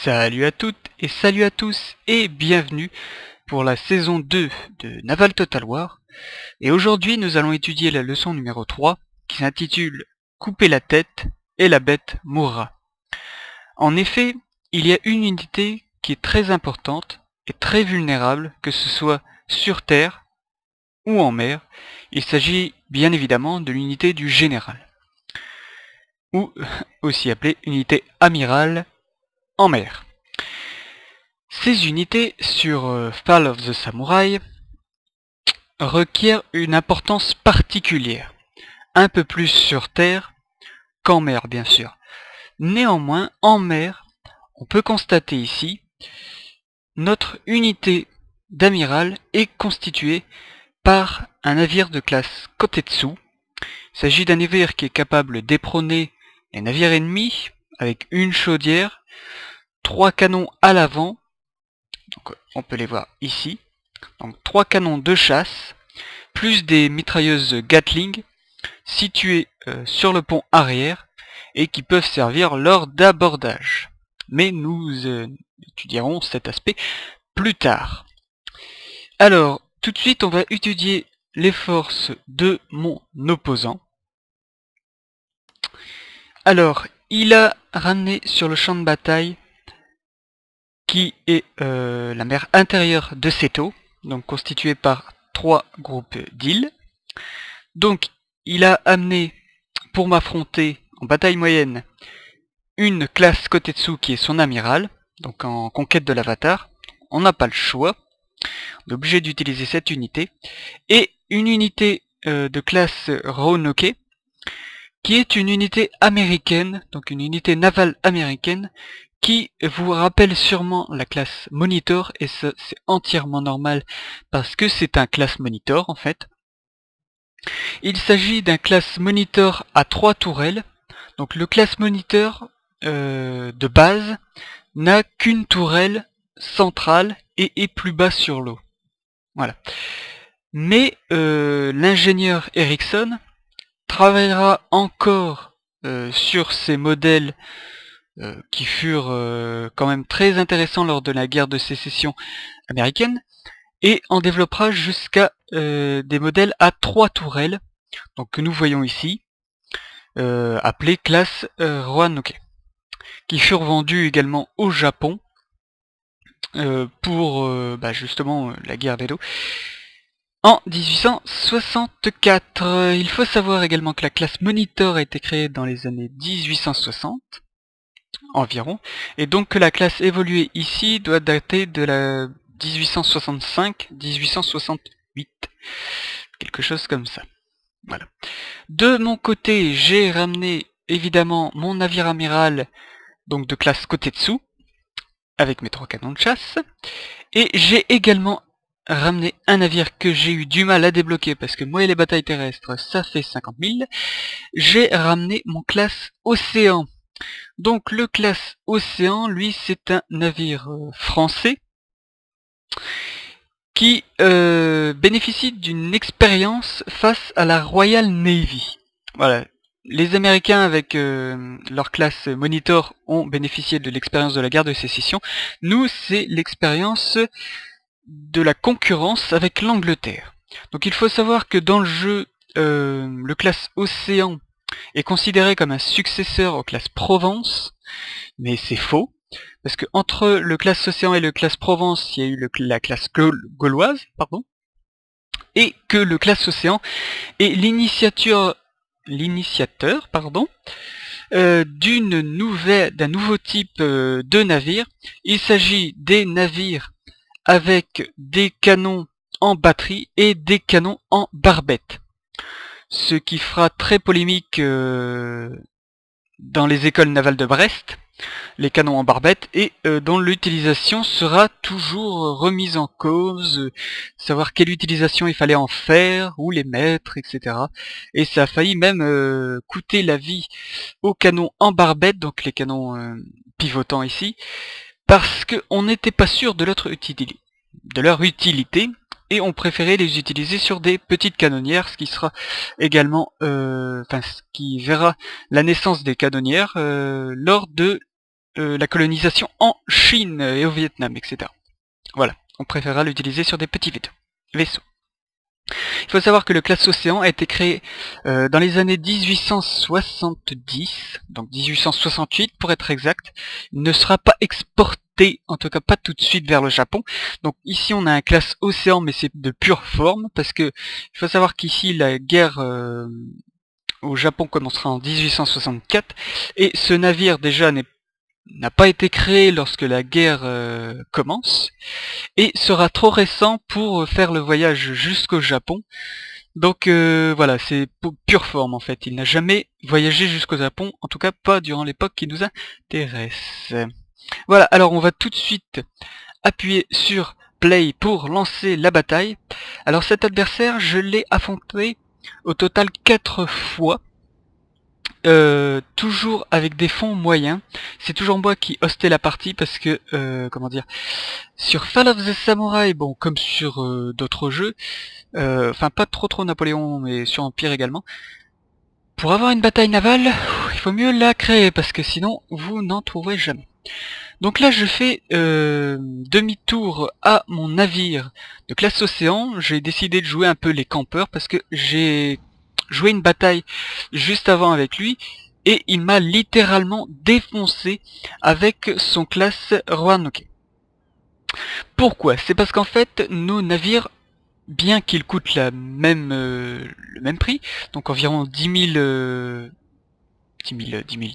Salut à toutes et salut à tous et bienvenue pour la saison 2 de Naval Total War. Et aujourd'hui nous allons étudier la leçon numéro 3 qui s'intitule Couper la tête et la bête mourra. En effet, il y a une unité qui est très importante et très vulnérable, que ce soit sur terre ou en mer. Il s'agit bien évidemment de l'unité du général, ou aussi appelée unité amirale en mer. Ces unités sur Fall of the Samurai requièrent une importance particulière, un peu plus sur terre qu'en mer bien sûr. Néanmoins, en mer, on peut constater ici, notre unité d'amiral est constituée par un navire de classe Kotetsu. Il s'agit d'un navire qui est capable d'éperonner les navires ennemis avec une chaudière, 3 canons à l'avant, donc on peut les voir ici, donc 3 canons de chasse, plus des mitrailleuses Gatling situées sur le pont arrière et qui peuvent servir lors d'abordage. Mais nous étudierons cet aspect plus tard. Alors, tout de suite on va étudier les forces de mon opposant. Alors, il a ramené sur le champ de bataille qui est la mer intérieure de Seto, donc constituée par 3 groupes d'îles. Donc il a amené pour m'affronter en bataille moyenne une classe Kotetsu qui est son amiral, donc en conquête de l'avatar. On n'a pas le choix, on est obligé d'utiliser cette unité, et une unité de classe Roanoke, qui est une unité américaine, donc une unité navale américaine, qui vous rappelle sûrement la classe Monitor, et ça c'est entièrement normal parce que c'est un classe Monitor en fait. Il s'agit d'un classe Monitor à 3 tourelles, donc le classe Monitor de base n'a qu'une tourelle centrale et est plus bas sur l'eau. Voilà. Mais l'ingénieur Ericsson travaillera encore sur ces modèles qui furent quand même très intéressants lors de la guerre de sécession américaine, et en développera jusqu'à des modèles à 3 tourelles, donc que nous voyons ici, appelés classe Roanoke, qui furent vendus également au Japon pour justement la guerre d'Edo en 1864. Il faut savoir également que la classe Monitor a été créée dans les années 1860 environ, et donc que la classe évoluée ici doit dater de la 1865-1868, quelque chose comme ça. Voilà. De mon côté, j'ai ramené évidemment mon navire amiral, donc de classe Kotetsu, avec mes 3 canons de chasse, et j'ai également ramené un navire que j'ai eu du mal à débloquer parce que moi et les batailles terrestres ça fait 50 000. J'ai ramené mon classe Océan. Donc le classe Océan, lui, c'est un navire français qui bénéficie d'une expérience face à la Royal Navy. Voilà. Les Américains avec leur classe Monitor ont bénéficié de l'expérience de la guerre de sécession. Nous, c'est l'expérience de la concurrence avec l'Angleterre. Donc il faut savoir que dans le jeu, le classe Océan est considéré comme un successeur aux classes Provence, mais c'est faux, parce que entre le classe Océan et le classe Provence, il y a eu la classe gauloise, et que le classe Océan est l'initiateur d'un nouveau type de navire. Il s'agit des navires avec des canons en batterie et des canons en barbette. Ce qui fera très polémique dans les écoles navales de Brest, les canons en barbette, et dont l'utilisation sera toujours remise en cause, savoir quelle utilisation il fallait en faire, où les mettre, etc. Et ça a failli même coûter la vie aux canons en barbette, donc les canons pivotants ici, parce qu'on n'était pas sûr de leur utilité, et on préférait les utiliser sur des petites canonnières, ce qui sera également, ce qui verra la naissance des canonnières lors de la colonisation en Chine et au Vietnam, etc. Voilà, on préférera l'utiliser sur des petits vaisseaux. Il faut savoir que le classe Océan a été créé dans les années 1870, donc 1868 pour être exact. Il ne sera pas exporté, en tout cas pas tout de suite vers le Japon. Donc ici on a un classe Océan, mais c'est de pure forme, parce que il faut savoir qu'ici la guerre au Japon commencera en 1864, et ce navire déjà n'a pas été créé lorsque la guerre commence, et sera trop récent pour faire le voyage jusqu'au Japon. Donc voilà, c'est pure forme en fait. Il n'a jamais voyagé jusqu'au Japon, en tout cas pas durant l'époque qui nous intéresse. Voilà, alors on va tout de suite appuyer sur Play pour lancer la bataille. Alors cet adversaire, je l'ai affronté au total 4 fois. Toujours avec des fonds moyens. C'est toujours moi qui hostais la partie parce que, comment dire, sur Fall of the Samurai, bon, comme sur d'autres jeux, enfin pas trop Napoléon, mais sur Empire également, pour avoir une bataille navale, il faut mieux la créer parce que sinon vous n'en trouverez jamais. Donc là je fais demi-tour à mon navire de classe Océan. J'ai décidé de jouer un peu les campeurs parce que j'ai joué une bataille juste avant avec lui et il m'a littéralement défoncé avec son classe Roanoke. Pourquoi? C'est parce qu'en fait nos navires, bien qu'ils coûtent le même prix, donc environ 10 000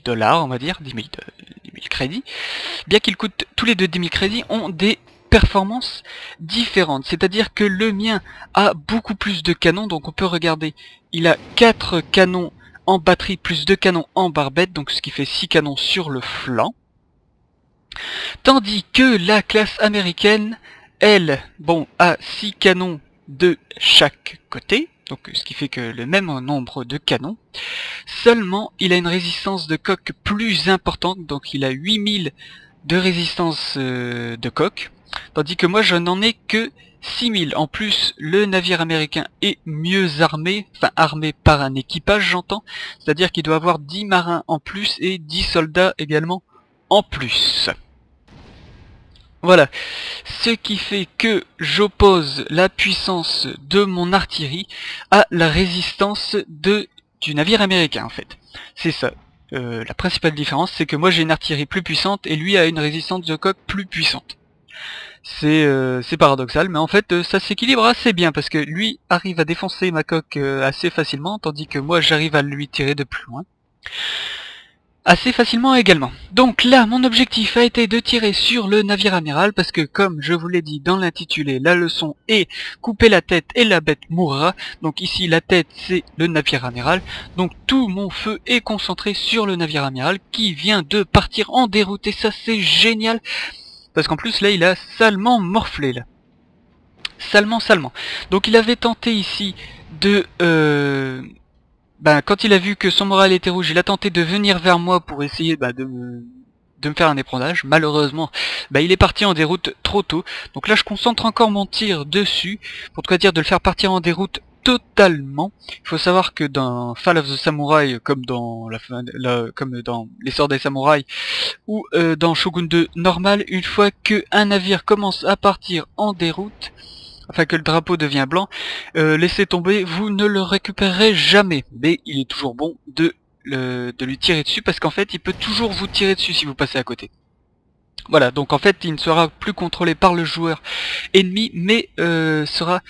dollars on va dire, 10 000 crédits, bien qu'ils coûtent tous les deux 10 000 crédits, ont des performances différentes. C'est-à-dire que le mien a beaucoup plus de canons, donc on peut regarder, il a 4 canons en batterie plus 2 canons en barbette, donc ce qui fait 6 canons sur le flanc. Tandis que la classe américaine, elle, bon, a 6 canons de chaque côté, donc ce qui fait que le même nombre de canons. Seulement, il a une résistance de coque plus importante, donc il a 8000 de résistance de coque, tandis que moi je n'en ai que 6000. En plus, le navire américain est mieux armé, enfin armé par un équipage j'entends, c'est-à-dire qu'il doit avoir 10 marins en plus et 10 soldats également en plus. Voilà, ce qui fait que j'oppose la puissance de mon artillerie à la résistance du navire américain en fait. C'est ça. La principale différence, c'est que moi j'ai une artillerie plus puissante et lui a une résistance de coque plus puissante. C'est paradoxal, mais en fait ça s'équilibre assez bien parce que lui arrive à défoncer ma coque assez facilement, tandis que moi j'arrive à lui tirer de plus loin assez facilement également. Donc là, mon objectif a été de tirer sur le navire amiral, parce que comme je vous l'ai dit dans l'intitulé, la leçon est couper la tête et la bête mourra. Donc ici, la tête, c'est le navire amiral. Donc tout mon feu est concentré sur le navire amiral, qui vient de partir en déroute, et ça c'est génial, parce qu'en plus là, il a salement morflé, là. Salement. Donc il avait tenté ici de... quand il a vu que son moral était rouge, il a tenté de venir vers moi pour essayer de me faire un éprendage. Malheureusement, il est parti en déroute trop tôt. Donc là, je concentre encore mon tir dessus, pour tout cas dire de le faire partir en déroute totalement. Il faut savoir que dans Fall of the Samurai, comme dans l'essor des samouraïs, ou dans Shogun 2 normal, une fois qu'un navire commence à partir en déroute, enfin que le drapeau devient blanc, laissez tomber, vous ne le récupérerez jamais. Mais il est toujours bon de lui tirer dessus, parce qu'en fait il peut toujours vous tirer dessus si vous passez à côté. Voilà, donc en fait il ne sera plus contrôlé par le joueur ennemi, mais sera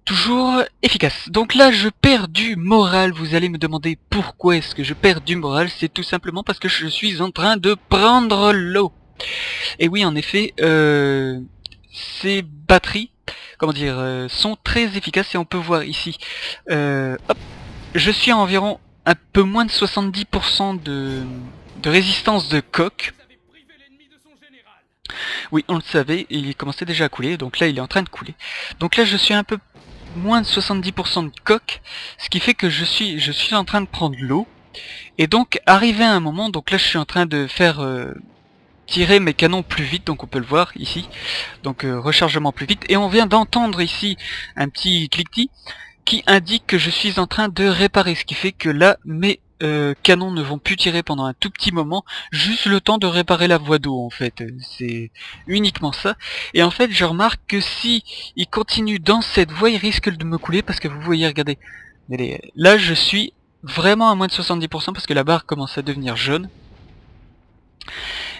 toujours efficace. Donc là je perds du moral, vous allez me demander pourquoi est-ce que je perds du moral. C'est tout simplement parce que je suis en train de prendre l'eau. Et oui, en effet, ces batteries, comment dire, sont très efficaces, et on peut voir ici, hop, je suis à environ un peu moins de 70% de résistance de coque. Oui, on le savait, il commençait déjà à couler, donc là il est en train de couler. Donc là je suis un peu moins de 70% de coque, ce qui fait que je suis en train de prendre l'eau. Et donc arrivé à un moment, donc là je suis en train de faire... tirer mes canons plus vite, donc on peut le voir ici, donc rechargement plus vite, et on vient d'entendre ici un petit cliquetis qui indique que je suis en train de réparer, ce qui fait que là mes canons ne vont plus tirer pendant un tout petit moment, juste le temps de réparer la voie d'eau en fait, c'est uniquement ça. Et en fait je remarque que si il continue dans cette voie, il risque de me couler parce que vous voyez, regardez, là je suis vraiment à moins de 70% parce que la barre commence à devenir jaune.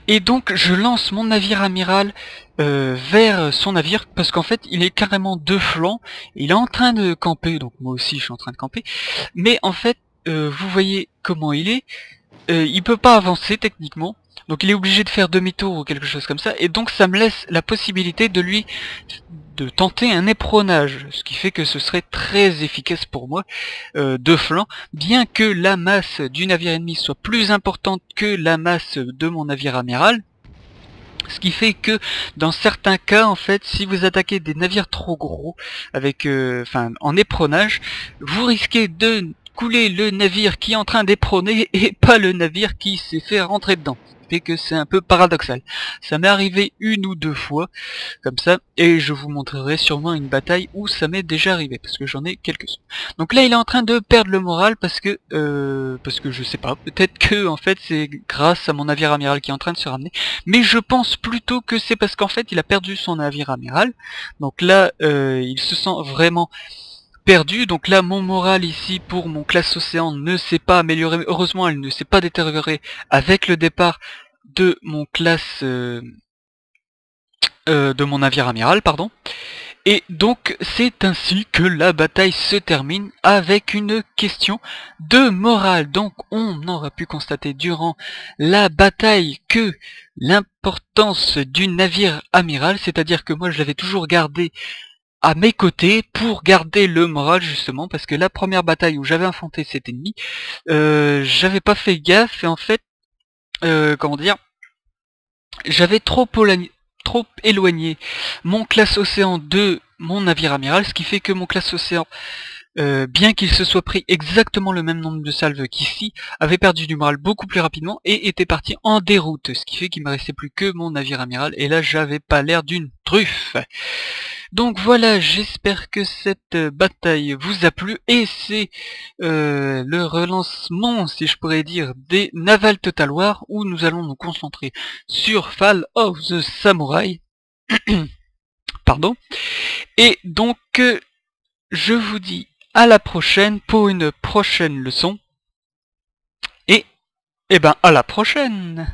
Et donc je lance mon navire amiral vers son navire, parce qu'en fait il est carrément de flanc, il est en train de camper, donc moi aussi je suis en train de camper, mais en fait vous voyez comment il est, il peut pas avancer techniquement, donc il est obligé de faire demi-tour ou quelque chose comme ça, et donc ça me laisse la possibilité de tenter un éperonnage, ce qui fait que ce serait très efficace pour moi de flanc, bien que la masse du navire ennemi soit plus importante que la masse de mon navire amiral. Ce qui fait que dans certains cas, en fait, si vous attaquez des navires trop gros, avec, en éperonnage, vous risquez de couler le navire qui est en train d'éperonner et pas le navire qui s'est fait rentrer dedans. Ce qui fait que c'est un peu paradoxal. Ça m'est arrivé une ou deux fois, comme ça, et je vous montrerai sûrement une bataille où ça m'est déjà arrivé, parce que j'en ai quelques-uns. Donc là, il est en train de perdre le moral parce que je sais pas, peut-être que en fait c'est grâce à mon navire amiral qui est en train de se ramener, mais je pense plutôt que c'est parce qu'en fait il a perdu son navire amiral. Donc là, il se sent vraiment perdu. Donc là, mon moral ici pour mon classe océan ne s'est pas amélioré. Heureusement, elle ne s'est pas détériorée avec le départ de mon classe de mon navire amiral, pardon. Et donc c'est ainsi que la bataille se termine avec une question de morale. Donc on aura pu constater durant la bataille que l'importance du navire amiral, c'est-à-dire que moi je l'avais toujours gardé à mes côtés pour garder le moral, justement, parce que la première bataille où j'avais affronté cet ennemi, j'avais pas fait gaffe, et en fait, comment dire, j'avais trop éloigné mon classe océan de mon navire amiral, ce qui fait que mon classe océan, bien qu'il se soit pris exactement le même nombre de salves qu'ici, avait perdu du moral beaucoup plus rapidement et était parti en déroute, ce qui fait qu'il me restait plus que mon navire amiral, et là j'avais pas l'air d'une truffe. Donc voilà, j'espère que cette bataille vous a plu, et c'est le relancement, si je pourrais dire, des Naval Total War, où nous allons nous concentrer sur Fall of the Samurai. Pardon. Et donc, je vous dis à la prochaine pour une prochaine leçon, et à la prochaine.